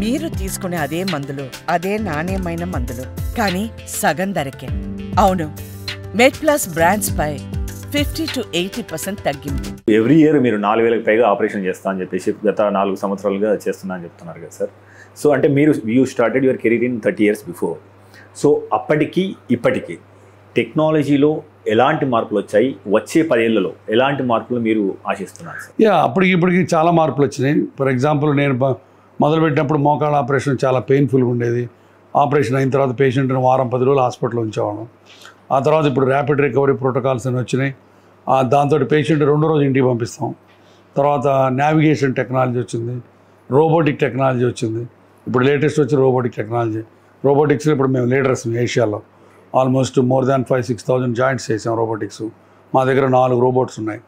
మీరు తీసుకునే అదే మందులు, అదే నాణ్యమైన మందులు, కానీ సగం ధరకే. అవును, మెడ్ప్లస్ బ్రాండ్స్ పై 50 to 80% తగ్గింపు. ఎవ్రీ ఇయర్ మీరు 4,000కి పైగా ఆపరేషన్ చేస్తా అని చెప్పేసి గత 4 సంవత్సరాలుగా చేస్తున్నా అని చెప్తున్నారు కదా సార్. సో అంటే you started your career in 30 years before. So అప్పటికి ఇప్పటికి టెక్నాలజీలో ఎలాంటి మార్పులు వచ్చాయి, వచ్చే 10 ఏళ్లలో ఎలాంటి మార్పులు మీరు ఆశిస్తున్నారు సార్? ఇప్పటికి చాలా మార్పులు వచ్చినాయి. ఫర్ ఎగ్జాంపుల్, నేను మొదలుపెట్టినప్పుడు మోకాళ్ళ ఆపరేషన్ చాలా పెయిన్ఫుల్గా ఉండేది. ఆపరేషన్ అయిన తర్వాత పేషెంట్ని వారం 10 రోజులు హాస్పిటల్లో ఉంచేవాళ్ళం. ఆ తర్వాత ఇప్పుడు ర్యాపిడ్ రికవరీ ప్రోటోకాల్స్ అని వచ్చినాయి. దాంతో పేషెంట్ 2 రోజులు ఇంటికి పంపిస్తాం. తర్వాత నావిగేషన్ టెక్నాలజీ వచ్చింది, రోబోటిక్ టెక్నాలజీ వచ్చింది. ఇప్పుడు లేటెస్ట్ వచ్చి రోబోటిక్ టెక్నాలజీ. రోబోటిక్స్ ఇప్పుడు మేము లీడర్స్ ఏషియాలో. ఆల్మోస్ట్ మోర్ దాన్ 5,000-6,000 జాయింట్స్ చేసాం రోబోటిక్స్. మా దగ్గర 4 రోబోట్స్ ఉన్నాయి.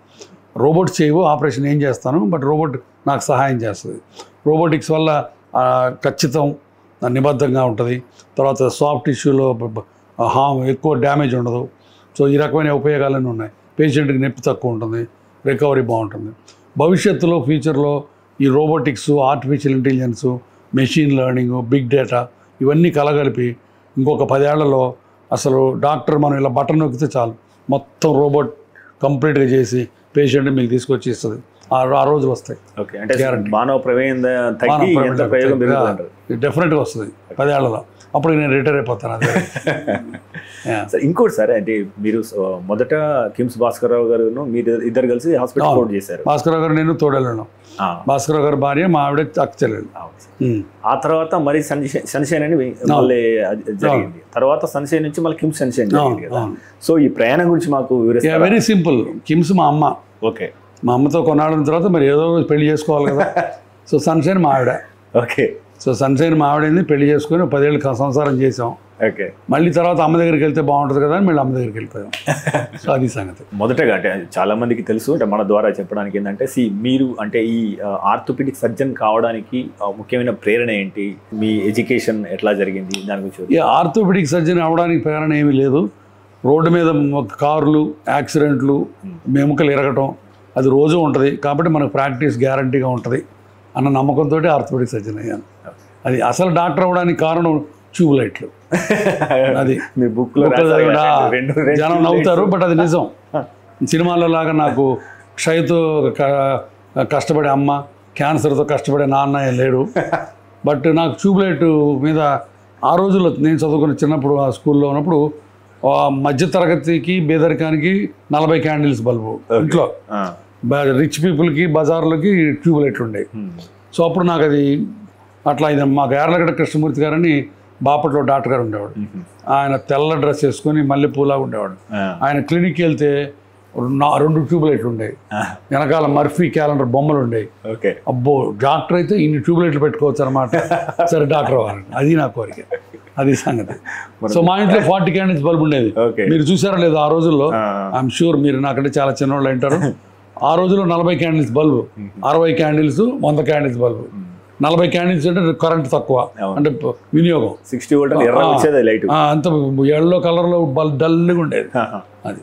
రోబోట్స్ చేయవు, ఆపరేషన్ ఏం చేస్తాను, బట్ రోబోట్ నాకు సహాయం చేస్తుంది. రోబోటిక్స్ వల్ల ఖచ్చితం, నిబద్ధంగా ఉంటుంది. తర్వాత సాఫ్ట్ టిష్యూలో ఎక్కువ డ్యామేజ్ ఉండదు. సో ఈ రకమైన ఉపయోగాలన్నీ ఉన్నాయి. పేషెంట్కి నొప్పి తక్కువ ఉంటుంది, రికవరీ బాగుంటుంది. భవిష్యత్తులో ఫ్యూచర్లో ఈ robotics, artificial intelligence, machine learning, big data ఇవన్నీ కలగలిపి ఇంకొక 10 ఏళ్లలో అసలు డాక్టర్ మనం ఇలా బటన్ నొక్కితే చాలు మొత్తం రోబోట్ కంప్లీట్గా చేసి పేషెంట్ మీకు తీసుకొచ్చి ఇస్తుంది. ఆ రోజులు వస్తాయి. ఓకే, అంటే మానవ ప్రమేయం తగ్గి ఎంత ప్రయోగం పెరుగుతుంది? డెఫినెట్గా వస్తుంది 10 ఏళ్లలో. అప్పుడు నేను రిటైర్ అయిపోతాను. అదే సార్, ఇంకోటి సార్, అంటే మీరు మొదట కిమ్స్ భాస్కర్రావు గారు మీరు ఇద్దరు కలిసి హాస్పిటల్ కోడ్ చేశారు. భాస్కర్రావు గారు నేను తోడెళ్ళాను. భాస్కర్రావు గారి భార్య, మా ఆవిడ అక్కచెల్లెలు. ఆ తర్వాత మరి సన్షైన్ అని మళ్ళీ జరిగింది. తర్వాత సన్షైన్ నుంచి మళ్ళీ కిమ్స్ సన్షైన్ జరిగింది కదా. సో ఈ ప్రయాణం గురించి మాకు వివరిస్తారా? Very simple. కిమ్స్ మా అమ్మ. ఓకే. మా అమ్మతో కొన్నాళ్ళ తర్వాత మరి ఏదో పెళ్లి చేసుకోవాలి కదా. సో సన్షైన్ మా ఆవిడ. ఓకే. సో సన్షైన్ మా ఆవిడని పెళ్లి చేసుకుని 10 ఏళ్ళు సంసారం చేసాం. ఓకే. మళ్ళీ తర్వాత అమ్మ దగ్గరికి వెళ్తే బాగుంటుంది కదా అని మళ్ళీ అమ్మ దగ్గరికి వెళ్ళిపోయాం. సో అది సంగతి. మొదటగా అంటే చాలా మందికి తెలుసు, అంటే మన ద్వారా చెప్పడానికి ఏంటంటే, మీరు అంటే ఈ ఆర్థోపెడిక్ సర్జన్ కావడానికి ముఖ్యమైన ప్రేరణ ఏంటి, మీ ఎడ్యుకేషన్ ఎట్లా జరిగింది, దాని గురించి? ఈ ఆర్థోపెడిక్ సర్జన్ అవడానికి ప్రేరణ ఏమీ లేదు. రోడ్డు మీద కార్లు యాక్సిడెంట్లు, ఎముకలు ఇరగటం అది రోజు ఉంటుంది. కాబట్టి మనకు ప్రాక్టీస్ గ్యారంటీగా ఉంటుంది అన్న నమ్మకంతో ఆర్థోపెడిక్ సర్జన్ అయ్యాను. అది అసలు డాక్టర్ అవ్వడానికి కారణం ట్యూబ్ లైట్లు. అది మీ బుక్లో జనం నవ్వుతారు, బట్ అది నిజం. సినిమాలో లాగా నాకు క్షయతో కష్టపడే అమ్మ, క్యాన్సర్తో కష్టపడే నాన్న లేడు. బట్ నాకు ట్యూబ్ లైట్ మీద ఆ రోజుల్లో నేను చదువుకున్న చిన్నప్పుడు ఆ స్కూల్లో ఉన్నప్పుడు మధ్యతరగతికి పేదరికానికి 40 క్యాండిల్స్ బల్బు ఇంట్లో, రిచ్ పీపుల్కి బజార్లకి ట్యూబ్ లైట్లు ఉండేవి. సో అప్పుడు నాకు అది అట్లా ఇది. మాకు యార్లగడ్డ కృష్ణమూర్తి గారని బాపట్లో డాక్టర్ గారు ఉండేవాడు. ఆయన తెల్ల డ్రెస్ వేసుకొని మల్లెపూలాగా ఉండేవాడు. ఆయన క్లినిక్కి వెళ్తే 2 ట్యూబ్ లైట్లు ఉండేవి. వెనకాల మర్ఫీ క్యాలెండర్ బొమ్మలు ఉండేవి. అబ్బో, డాక్టర్ అయితే ఇన్ని ట్యూబ్ లైట్లు పెట్టుకోవచ్చు అనమాట. సరే డాక్టర్ అవ్వాలని, అది నా కోరిక. అది సంగతి. సో మా ఇంట్లో 40 క్యాండిల్స్ బల్బ్ ఉండేది. మీరు చూసారా లేదు ఆ రోజుల్లో? ఐఎమ్ షూర్ మీరు నాకంటే చాలా చిన్నవాళ్ళు అంటారు. ఆ రోజుల్లో 40 candles bulb, 60 candles, 100 candles bulb. 40 candles అంటే కరెంట్ తక్కువ, అంటే వినియోగం 60 వోల్ట్. అంత ఎల్లో కలర్లో బల్బ్ డల్గా ఉండేది. అది